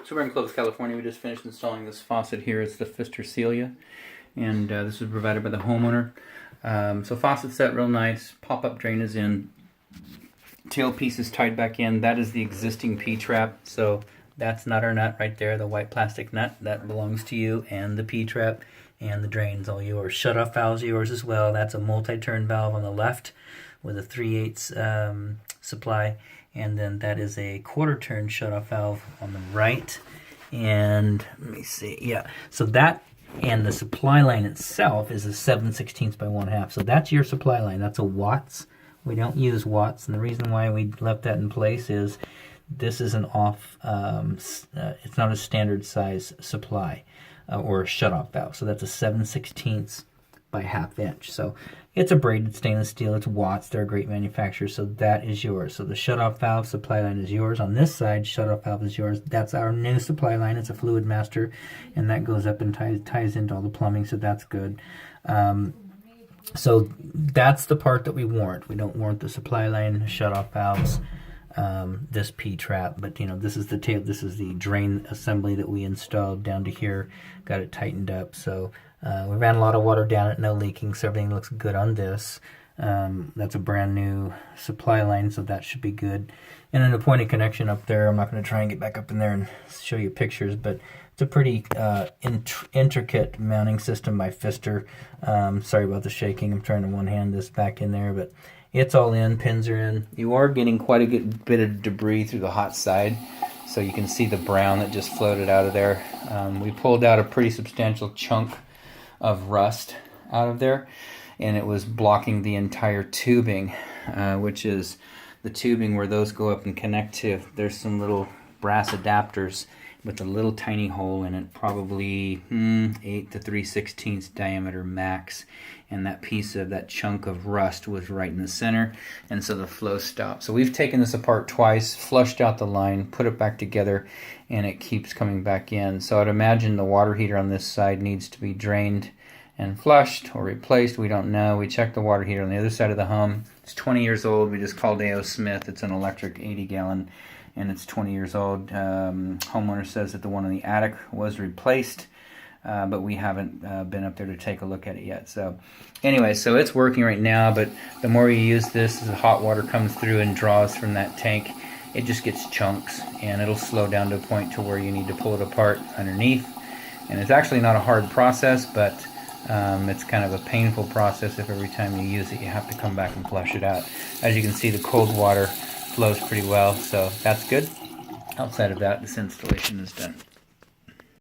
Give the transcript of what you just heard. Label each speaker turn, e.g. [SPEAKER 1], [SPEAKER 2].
[SPEAKER 1] So we're in Clovis, California. We just finished installing this faucet here. It's the fixture Celia, and this was provided by the homeowner. So faucet set real nice. Pop-up drain is in. Tailpiece is tied back in. That is the existing P-trap. So that's not our nut right there, the white plastic nut. That belongs to you, and the P-trap and the drain's all yours. Shutoff valve's yours as well. That's a multi-turn valve on the left with a 3/8 supply. And then that is a quarter-turn shutoff valve on the right. And let me see, yeah. So that and the supply line itself is a 7/16 by 1/2. So that's your supply line. That's a watts. We don't use watts, and the reason why we left that in place is this is an off. It's not a standard size supply or a shutoff valve. So that's a 7/16 by 1/2 inch. So it's a braided stainless steel. It's Watts. They're a great manufacturer. So that is yours. So the shutoff valve supply line is yours. On this side, shutoff valve is yours. That's our new supply line. It's a Fluid Master, and that goes up and ties into all the plumbing. So that's good. So that's the part that we warrant. We don't warrant the supply line, shutoff valves, this P-trap, but you know, this is the tail. This is the drain assembly that we installed down to here. Got it tightened up. So we ran a lot of water down it, no leaking, so everything looks good on this. That's a brand new supply line, so that should be good. And then the point of connection up there, I'm not going to try and get back up in there and show you pictures, but it's a pretty intricate mounting system by Pfister. Sorry about the shaking. I'm trying to one-hand this back in there, but it's all in. Pins are in. You are getting quite a good bit of debris through the hot side, so you can see the brown that just floated out of there. We pulled out a pretty substantial chunk of rust out of there, and it was blocking the entire tubing, which is the tubing where those go up and connect to. There's some little brass adapters with a little tiny hole in it, probably 8 to 3/16 diameter max, and that piece of that chunk of rust was right in the center, and so the flow stopped. So we've taken this apart twice, flushed out the line, put it back together, and it keeps coming back in. So I'd imagine the water heater on this side needs to be drained and flushed or replaced. We don't know. We checked the water heater on the other side of the home. It's 20 years old. We just called A.O. Smith. It's an electric 80-gallon, and it's 20 years old. Homeowner says that the one in the attic was replaced, but we haven't been up there to take a look at it yet. So anyway, so it's working right now, but the more you use this, as the hot water comes through and draws from that tank, it just gets chunks, and it'll slow down to a point to where you need to pull it apart underneath. And it's actually not a hard process, but it's kind of a painful process if every time you use it you have to come back and flush it out. As you can see, the cold water flows pretty well, so that's good. Outside of that, this installation is done.